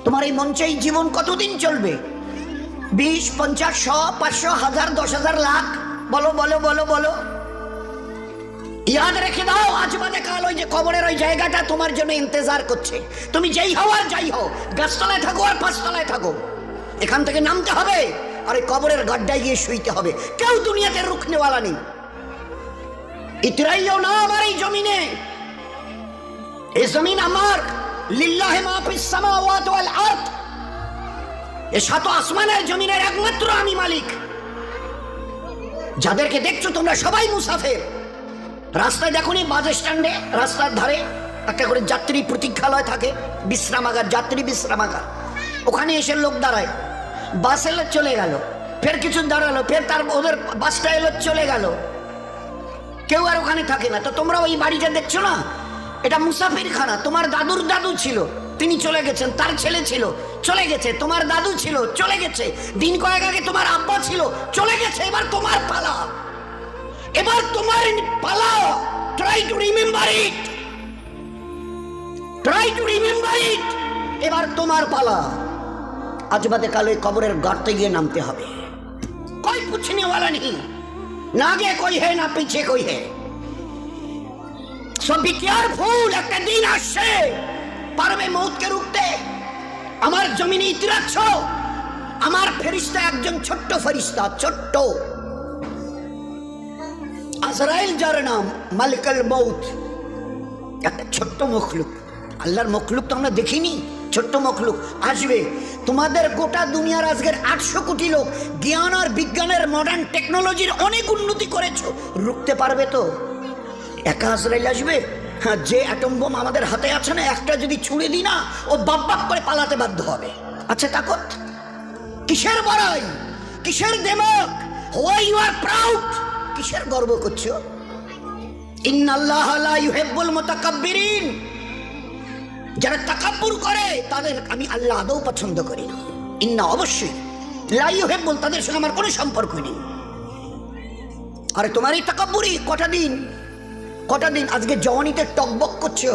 তোমার এই মঞ্চে এই জীবন কতদিন চলবে? 20, 50, 100, 500, 1000, 10,000, লাখ? বলো বলো বলো বলো। ইয়াদ রেখে দাও, আজ বাদে কাল ওই যে কবরের ওই জায়গাটা তোমার জন্য ইন্তজার করছে। তুমি যেই হও আর যাই হও, গাছতলায় থাকো আর পাঁচতলায় থাকো, এখান থেকে নামতে হবে আর এই কবরের গাড্ডায় গিয়ে শুইতে হবে। কেউ দুনিয়াতে রুখনেওয়ালা নেই। ইতরাইও না আমার এই জমিনে। এই জমিন আমার, লিল্লাহি মা ফিস সামাওয়াতি ওয়াল আরদ। এই সাত আসমানের জমিনের একমাত্র আমি মালিক। যাদেরকে দেখছো তোমরা সবাই মুসাফির। রাস্তায় দেখোনি বাস স্ট্যান্ডে রাস্তার ধারে একটা করে যাত্রী প্রতীক্ষালয় থাকে, বিশ্রামাগার, যাত্রী বিশ্রামাগার। ওখানে এসে লোক দাঁড়ায়, বাস এলো চলে গেল, ফের কিছু দাঁড়ালো, ফের তার ওদের বাসটা এলো চলে গেল, কেউ আর ওখানে থাকে না। তো তোমরা ওই বাড়িটা দেখছো না, এটা মুসাফিরখানা। তোমার দাদুর দাদু ছিল, তিনি চলে গেছেন, তার ছেলে ছিল চলে গেছে, তোমার দাদু ছিল চলে গেছে, দিন কয়েক আগে তোমার আব্বা ছিল চলে গেছে। এবার তোমার পালা, এবার তোমার পালা। Try to remember it, try to remember it. এবার তোমার পালা। আজ বাদে কাল ওই কবরের গর্তে গিয়ে নামতে হবে। कोई पूछने वाला नहीं, ना आगे कोई है ना पीछे कोई है। सो बी केयरफुल। একটা দিন আসছে, পারবে মউতকে রুখতে। আমার জমিনে ইতিরাচ্ছ, আমার ফেরেশতা একজন ছোট্ট ফেরেশতা, ছোট্ট আজরাইল, যার নাম মালিকুল মউত। একটা ছোট্ট মখলুক, আল্লাহর মখলুক তো আমরা দেখিনি, ছোট্ট মখলুক আসবে। তোমাদের গোটা দুনিয়ার আজকের 800 কোটি লোক জ্ঞান আর বিজ্ঞানের মডার্ন টেকনোলজির অনেক উন্নতি করেছো, রুখতে পারবে তো? একা আজরাইল আসবে? হ্যাঁ, যে অ্যাটম বোম আমাদের হাতে আছে না, একটা যদি ছুঁড়ে দিই না, ও বাপ বাপ করে পালাতে বাধ্য হবে। আচ্ছা তাকত কিসের বড়াই, কিসের দেমক? Why you are proud? কিসের গর্ব করছো? ইন্নাল্লাহা লা ইউহিব্বুল মুতাকাব্বিরিন। যারা তাকাব্বুর করে তাদের আমি আল্লাহ আদৌ পছন্দ করি না। ইন্না, অবশ্যই, লা ইউহিব্বুল, তাদের সঙ্গে আমার কোনো সম্পর্ক নেই। আরে তোমার এই তাকাব্বুরি কটা দিন আজকে জওয়ানিতে টকবক করছো।